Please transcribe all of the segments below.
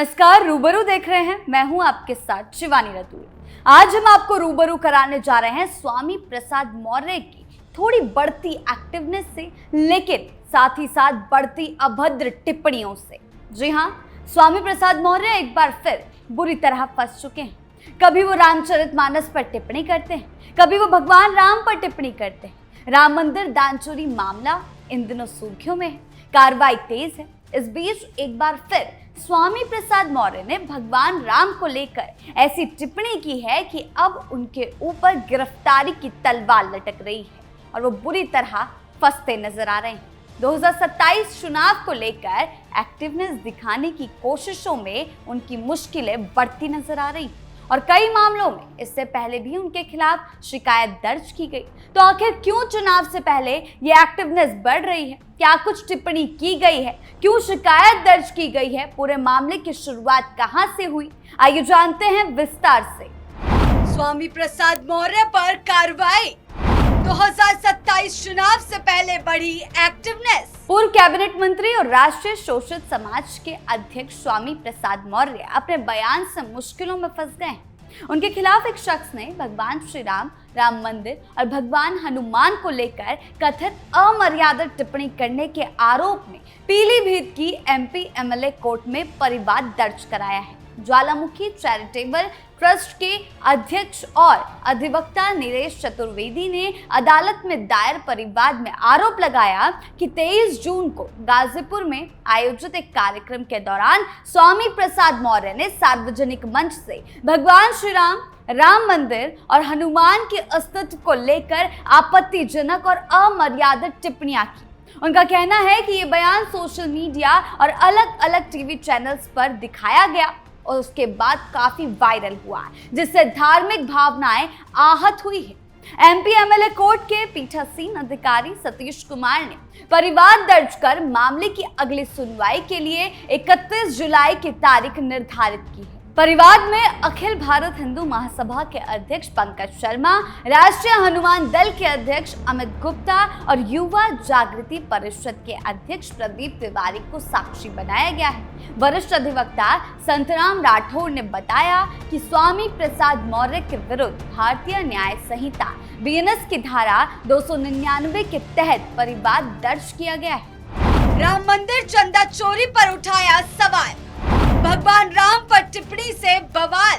नमस्कार, रूबरू देख रहे हैं। मैं हूं आपके साथ शिवानी रतूड़ी। आज हम आपको रूबरू कराने जा रहे हैं स्वामी प्रसाद मौर्य की थोड़ी बढ़ती एक्टिवनेस से, लेकिन साथ ही साथ बढ़ती अभद्र टिप्पणियों से। जी हां, स्वामी प्रसाद मौर्य एक बार फिर बुरी तरह फंस चुके हैं। कभी वो रामचरितमानस पर टिप्पणी करते हैं, कभी वो भगवान राम पर टिप्पणी करते हैं। राम मंदिर दान चोरी मामला इन दिनों सुर्खियों में है, कार्रवाई तेज है। इस बीच एक बार फिर स्वामी प्रसाद मौर्य ने भगवान राम को लेकर ऐसी टिप्पणी की है कि अब उनके ऊपर गिरफ्तारी की तलवार लटक रही है और वो बुरी तरह फंसते नजर आ रहे हैं। 2027 चुनाव को लेकर एक्टिवनेस दिखाने की कोशिशों में उनकी मुश्किलें बढ़ती नजर आ रही और कई मामलों में इससे पहले भी उनके खिलाफ शिकायत दर्ज की गई। तो आखिर क्यों चुनाव से पहले ये एक्टिवनेस बढ़ रही है? क्या कुछ टिप्पणी की गई है? क्यों शिकायत दर्ज की गई है? पूरे मामले की शुरुआत कहां से हुई? आइए जानते हैं विस्तार से। स्वामी प्रसाद मौर्य पर कार्रवाई, 2027 चुनाव से पहले बढ़ी एक्टिवनेस। पूर्व कैबिनेट मंत्री और राष्ट्रीय शोषित समाज के अध्यक्ष स्वामी प्रसाद मौर्य अपने बयान से मुश्किलों में फंस गए हैं। उनके खिलाफ एक शख्स ने भगवान श्री राम, राम मंदिर और भगवान हनुमान को लेकर कथित अमर्यादित टिप्पणी करने के आरोप में पीलीभीत की एमपी एमएलए कोर्ट में परिवाद दर्ज कराया है। ज्वालामुखी चैरिटेबल ट्रस्ट के अध्यक्ष और अधिवक्ता नीरेश चतुर्वेदी ने अदालत में दायर परिवाद में आरोप लगाया कि 23 जून को गाजीपुर में आयोजित एक कार्यक्रम के दौरान स्वामी प्रसाद मौर्य ने सार्वजनिक मंच से भगवान श्री राम, राम मंदिर और हनुमान के अस्तित्व को लेकर आपत्तिजनक और अमर्यादित टिप्पणियां की। उनका कहना है कि ये बयान सोशल मीडिया और अलग अलग टीवी चैनल्स पर दिखाया गया और उसके बाद काफी वायरल हुआ, जिससे धार्मिक भावनाएं आहत हुई है। एमपी एमएलए कोर्ट के पीठासीन अधिकारी सतीश कुमार ने परिवाद दर्ज कर मामले की अगली सुनवाई के लिए 31 जुलाई की तारीख निर्धारित की है। परिवाद में अखिल भारत हिंदू महासभा के अध्यक्ष पंकज शर्मा, राष्ट्रीय हनुमान दल के अध्यक्ष अमित गुप्ता और युवा जागृति परिषद के अध्यक्ष प्रदीप तिवारी को साक्षी बनाया गया है। वरिष्ठ अधिवक्ता संतराम राठौर ने बताया कि स्वामी प्रसाद मौर्य के विरुद्ध भारतीय न्याय संहिता बीएनएस की धारा 299 के तहत परिवाद दर्ज किया गया है। राम मंदिर चंदा चोरी पर उठाया सवाल, भगवान राम पर टिप्पणी से बवाल,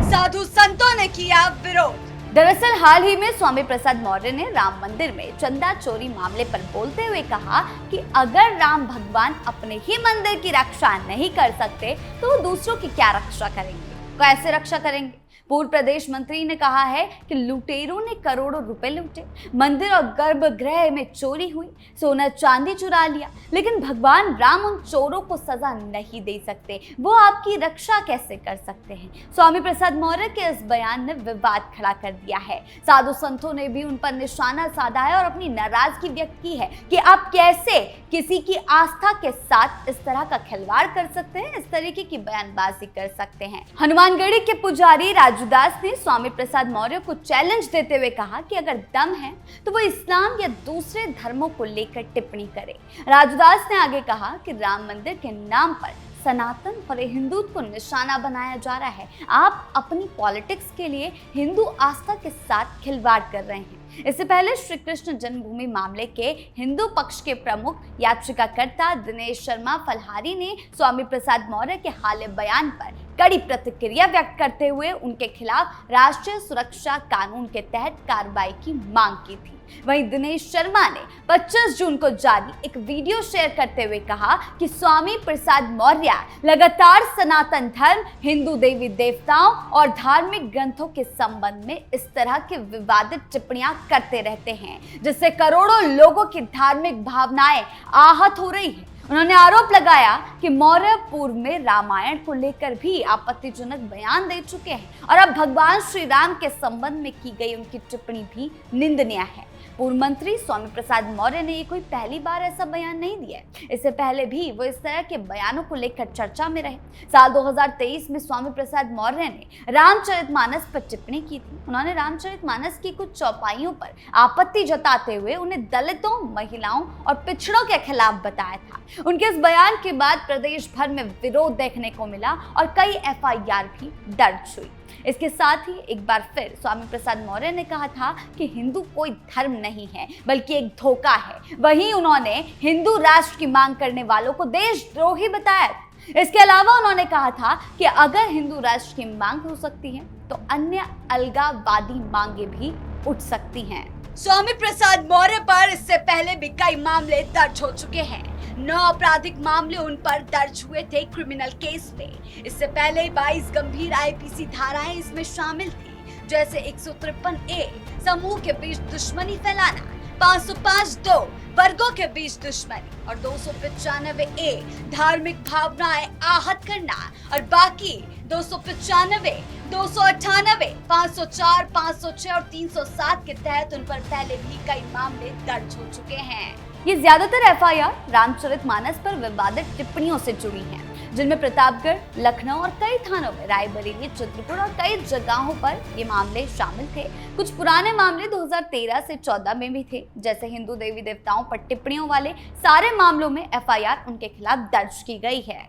साधु संतों ने किया विरोध। दरअसल हाल ही में स्वामी प्रसाद मौर्य ने राम मंदिर में चंदा चोरी मामले पर बोलते हुए कहा कि अगर राम भगवान अपने ही मंदिर की रक्षा नहीं कर सकते तो दूसरों की क्या रक्षा करेंगे, कैसे रक्षा करेंगे? पूर्व प्रदेश मंत्री ने कहा है कि लुटेरों ने करोड़ों रुपए लूटे, मंदिर और गर्भगृह में चोरी हुई, सोना चांदी चुरा लिया, लेकिन भगवान राम उन चोरों को सजा नहीं दे सकते, वो आपकी रक्षा कैसे कर सकते हैं? स्वामी प्रसाद मौर्य के इस बयान ने विवाद खड़ा कर दिया है। साधु संतों ने भी उन पर निशाना साधा है और अपनी नाराजगी व्यक्त की है कि आप कैसे किसी की आस्था के साथ इस तरह का खिलवाड़ कर सकते हैं, इस तरीके की बयानबाजी कर सकते हैं। हनुमानगढ़ी के पुजारी राजूदास ने स्वामी प्रसाद मौर्य को चैलेंज देते हुए कहा कि अगर दम है तो वो इस्लाम या दूसरे धर्मों को लेकर टिप्पणी करे। राजूदास ने आगे कहा कि राम मंदिर के नाम पर सनातन और हिंदुत्व को निशाना बनाया जा रहा है। आप अपनी पॉलिटिक्स के लिए हिंदू आस्था के साथ खिलवाड़ कर रहे हैं। इससे पहले श्री कृष्ण जन्मभूमि मामले के हिंदू पक्ष के प्रमुख याचिकाकर्ता दिनेश शर्मा फलहारी ने स्वामी प्रसाद मौर्य के हालिया बयान पर कड़ी प्रतिक्रिया व्यक्त करते हुए उनके खिलाफ राष्ट्रीय सुरक्षा कानून के तहत कार्रवाई की मांग की थी। वहीं दिनेश शर्मा ने 25 जून को जारी एक वीडियो शेयर करते हुए कहा कि स्वामी प्रसाद मौर्य लगातार सनातन धर्म, हिंदू देवी देवताओं और धार्मिक ग्रंथों के संबंध में इस तरह के विवादित टिप्पणियां करते रहते हैं, जिससे करोड़ों लोगों की धार्मिक भावनाएं आहत हो रही है। उन्होंने आरोप लगाया कि मौर्य पूर्व में रामायण को लेकर भी आपत्तिजनक बयान दे चुके हैं और अब भगवान श्री राम के संबंध में की गई उनकी टिप्पणी भी निंदनीय है। पूर्व मंत्री स्वामी प्रसाद मौर्य ने ये कोई पहली बार ऐसा बयान नहीं दिया है। इससे पहले भी वो इस तरह के बयानों को लेकर चर्चा में रहे। साल 2023 में स्वामी प्रसाद मौर्य ने रामचरितमानस पर टिप्पणी की थी। उन्होंने रामचरितमानस की कुछ चौपाइयों पर आपत्ति जताते हुए उन्हें दलितों, महिलाओं और पिछड़ों के खिलाफ बताया था। उनके इस बयान के बाद प्रदेश भर में विरोध देखने को मिला और कई एफआईआर भी दर्ज हुई। इसके साथ ही एक बार फिर स्वामी प्रसाद मौर्य ने कहा था कि हिंदू कोई धर्म नहीं है बल्कि एक धोखा है। वहीं उन्होंने हिंदू राष्ट्र की मांग करने वालों को देशद्रोही बताया। इसके अलावा उन्होंने कहा था कि अगर हिंदू राष्ट्र की मांग हो सकती है तो अन्य अलगाववादी मांगे भी उठ सकती हैं। स्वामी प्रसाद मौर्य पर इससे पहले भी कई मामले दर्ज हो चुके हैं। 9 आपराधिक मामले उन पर दर्ज हुए थे क्रिमिनल केस में। इससे पहले 22 गंभीर आईपीसी धाराएं इसमें शामिल थी, जैसे 153A समूह के बीच दुश्मनी फैलाना, 505(2) वर्गों के बीच दुश्मनी और 295A धार्मिक भावनाएं आहत करना और बाकी 295, 298, 504, 506 और 307 के तहत उन पर पहले भी कई मामले दर्ज हो चुके हैं। ये ज्यादातर एफआईआर रामचरितमानस पर विवादित टिप्पणियों से जुड़ी हैं, जिनमें प्रतापगढ़, लखनऊ और कई थानों में रायबरेली, चित्रकूट और कई जगहों पर ये मामले शामिल थे। कुछ पुराने मामले 2013 से 14 में भी थे, जैसे हिंदू देवी देवताओं पर टिप्पणियों वाले सारे मामलों में एफआईआर उनके खिलाफ दर्ज की गई है।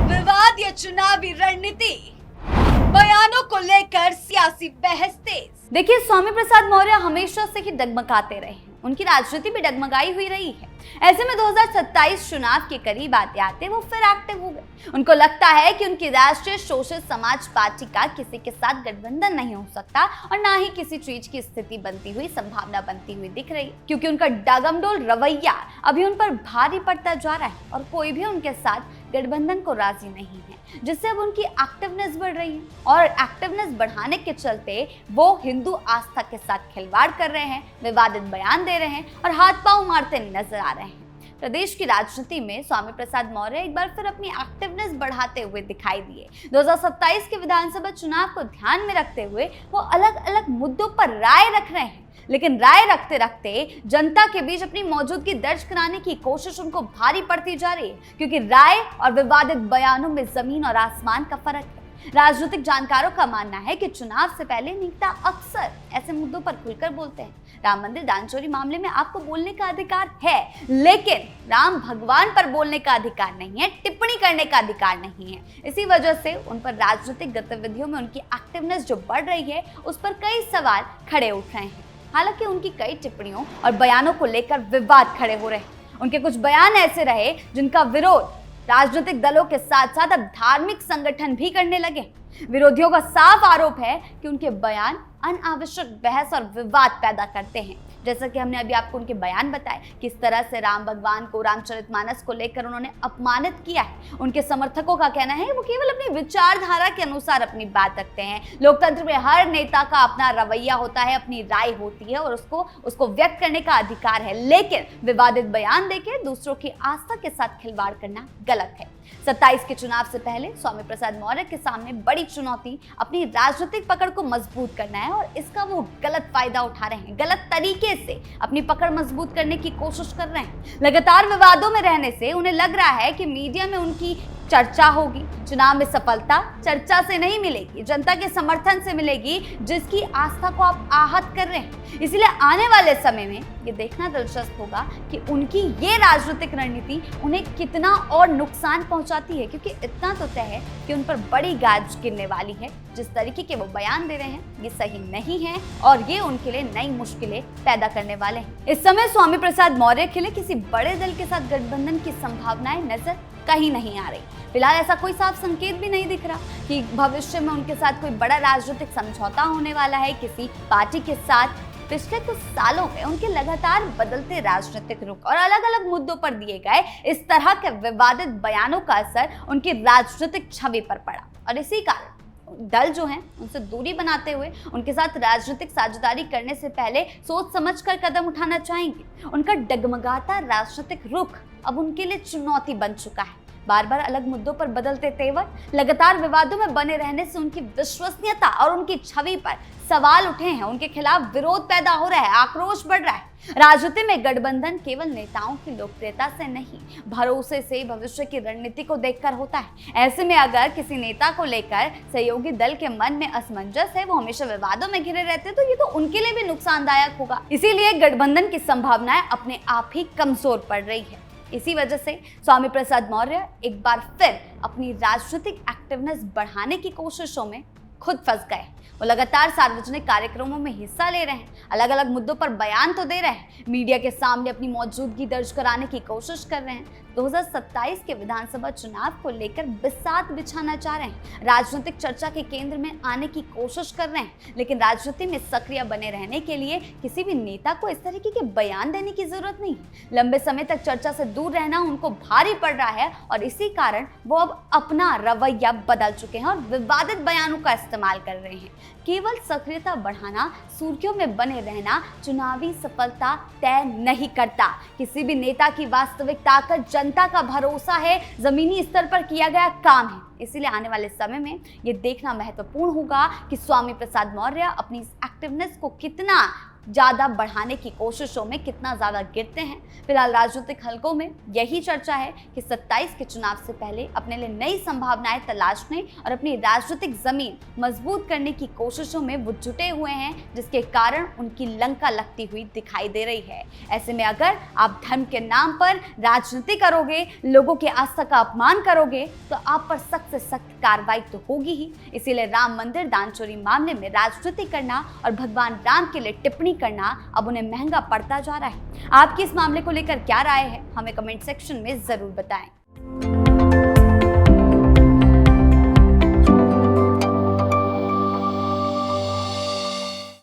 विवाद या चुनावी रणनीति, बयानों को लेकर सियासी बहस तेज। देखिए, स्वामी प्रसाद मौर्य हमेशा से ही डगमगाते रहे हैं। उनकी राजनीति भी डगमगाई हुई रही है। ऐसे में 2027 चुनाव के करीब आते आते वो फिर एक्टिव हो गए। उनको लगता है कि उनकी राष्ट्रीय शोषित समाज पार्टी का किसी के साथ गठबंधन नहीं हो सकता और ना ही किसी चीज की स्थिति बनती हुई, संभावना बनती हुई दिख रही, क्योंकि उनका डागमडोल रवैया अभी उन पर भारी पड़ता जा रहा है और कोई भी उनके साथ गठबंधन को राजी नहीं है, जिससे अब उनकी एक्टिवनेस बढ़ रही है और एक्टिवनेस बढ़ाने के चलते वो हिंदू आस्था के साथ खिलवाड़ कर रहे हैं, विवादित बयान दे रहे हैं और हाथ पांव मारते नजर आ रहे हैं। प्रदेश की राजनीति में स्वामी प्रसाद मौर्य एक बार फिर अपनी एक्टिवनेस बढ़ाते हुए दिखाई दिए। 2027 के विधानसभा चुनाव को ध्यान में रखते हुए वो अलग अलग मुद्दों पर राय रख रहे हैं, लेकिन राय रखते रखते जनता के बीच अपनी मौजूदगी दर्ज कराने की कोशिश उनको भारी पड़ती जा रही है, क्योंकि राय और विवादित बयानों में जमीन और आसमान का फर्क है। राजनीतिक जानकारों का मानना है कि चुनाव से पहले नेता अक्सर ऐसे मुद्दों पर खुलकर बोलते हैं। राम मंदिर दान चोरी मामले में आपको बोलने का अधिकार है, लेकिन राम भगवान पर बोलने का अधिकार नहीं है, टिप्पणी करने का अधिकार नहीं है। इसी वजह से उन पर राजनीतिक गतिविधियों में उनकी एक्टिवनेस जो बढ़ रही है, उस पर कई सवाल खड़े उठ रहे हैं। हालांकि उनकी कई टिप्पणियों और बयानों को लेकर विवाद खड़े हो रहे हैं। उनके कुछ बयान ऐसे रहे जिनका विरोध राजनीतिक दलों के साथ साथ अब धार्मिक संगठन भी करने लगे। विरोधियों का साफ आरोप है कि उनके बयान अनावश्यक बहस और विवाद पैदा करते हैं। जैसा कि हमने अभी आपको उनके बयान बताए, किस तरह से राम भगवान को, रामचरितमानस को लेकर उन्होंने अपमानित किया है। उनके समर्थकों का कहना है कि वो केवल अपनी विचारधारा के अनुसार अपनी बात रखते हैं। लोकतंत्र में हर नेता का अपना रवैया होता है, अपनी राय होती है और उसको व्यक्त करने का अधिकार है, लेकिन विवादित बयान देकर दूसरों की आस्था के साथ खिलवाड़ करना गलत है। 27 के चुनाव से पहले स्वामी प्रसाद मौर्य के सामने बड़ी चुनौती अपनी राजनीतिक पकड़ को मजबूत करना है और इसका वो गलत फायदा उठा रहे हैं। गलत तरीके से अपनी पकड़ मजबूत करने की कोशिश कर रहे हैं। लगातार विवादों में रहने से उन्हें लग रहा है कि मीडिया में उनकी चर्चा होगी। चुनाव में सफलता चर्चा से नहीं मिलेगी, जनता के समर्थन से मिलेगी, जिसकी आस्था को आप आहत कर रहे हैं। इसलिए आने वाले समय में ये देखना दिलचस्प होगा कि उनकी ये राजनीतिक रणनीति उन्हें कितना और नुकसान पहुंचाती है, क्योंकि इतना तो तय है कि उन पर बड़ी गाज गिरने वाली है। जिस तरीके के वो बयान दे रहे हैं ये सही नहीं है और ये उनके लिए नई मुश्किलें पैदा करने वाले हैं। इस समय स्वामी प्रसाद मौर्य के लिए किसी बड़े दल के साथ गठबंधन की संभावनाएं नजर कहीं नहीं आ रही। फिलहाल ऐसा कोई साफ संकेत भी नहीं दिख रहा कि भविष्य में उनके साथ कोई बड़ा राजनीतिक समझौता होने वाला है किसी पार्टी के साथ। पिछले कुछ सालों में उनके लगातार बदलते राजनीतिक रुख और अलग अलग मुद्दों पर दिए गए इस तरह के विवादित बयानों का असर उनकी राजनीतिक छवि पर पड़ा और इसी कारण दल जो हैं उनसे दूरी बनाते हुए उनके साथ राजनीतिक साझेदारी करने से पहले सोच समझकर कदम उठाना चाहेंगे। उनका डगमगाता राजनीतिक रुख अब उनके लिए चुनौती बन चुका है। बार बार अलग मुद्दों पर बदलते तेवर, लगातार विवादों में बने रहने से उनकी विश्वसनीयता और उनकी छवि पर सवाल उठे हैं। उनके खिलाफ विरोध पैदा हो रहा है, आक्रोश बढ़ रहा है। राजनीति में गठबंधन केवल नेताओं की लोकप्रियता से नहीं, भरोसे से, भविष्य की रणनीति को देखकर होता है। ऐसे में अगर किसी नेता को लेकर सहयोगी दल के मन में असमंजस है, वो हमेशा विवादों में घिरे रहते हैं, तो ये तो उनके लिए भी नुकसानदायक होगा। इसीलिए गठबंधन की संभावनाएं अपने आप ही कमजोर पड़ रही है। इसी वजह से स्वामी प्रसाद मौर्य एक बार फिर अपनी राजनीतिक एक्टिवनेस बढ़ाने की कोशिशों में खुद फंस गए। वो लगातार सार्वजनिक कार्यक्रमों में हिस्सा ले रहे हैं, अलग अलग मुद्दों पर बयान तो दे रहे हैं, मीडिया के सामने अपनी मौजूदगी दर्ज कराने की कोशिश कर रहे हैं। 2027 के विधानसभा चुनाव को लेकर बिसात बिछाना चाह रहे हैं, राजनीतिक चर्चा के केंद्र में आने की कोशिश कर रहे हैं। लेकिन राजनीति में सक्रिय बने रहने के लिए किसी भी नेता को इस तरीके के बयान देने की जरूरत नहीं। लंबे समय तक चर्चा से दूर रहना उनको भारी पड़ रहा है और इसी कारण वो अब अपना रवैया बदल चुके हैं और विवादित बयानों का इस्तेमाल कर रहे हैं। केवल सक्रियता बढ़ाना, सुर्खियों में बने रहना चुनावी सफलता तय नहीं करता। किसी भी नेता की वास्तविक ताकत जनता का भरोसा है, जमीनी स्तर पर किया गया काम है। इसीलिए आने वाले समय में ये देखना महत्वपूर्ण होगा कि स्वामी प्रसाद मौर्य अपनी इस एक्टिवनेस को कितना ज्यादा बढ़ाने की कोशिशों में कितना ज्यादा गिरते हैं। फिलहाल राजनीतिक हलकों में यही चर्चा है कि 27 के चुनाव से पहले अपने लिए नई संभावनाएं तलाशने और अपनी राजनीतिक जमीन मजबूत करने की कोशिशों में वो जुटे हुए हैं, जिसके कारण उनकी लंका लगती हुई दिखाई दे रही है। ऐसे में अगर आप धर्म के नाम पर राजनीति करोगे, लोगों की आस्था का अपमान करोगे, तो आप पर सख्त से सख्त कार्रवाई तो होगी ही। इसीलिए राम मंदिर दान चोरी मामले में राजनीति करना और भगवान राम के लिए टिप्पणी करना अब उन्हें महंगा पड़ता जा रहा है। आपकी इस मामले को लेकर क्या राय है, हमें कमेंट सेक्शन में जरूर बताएं।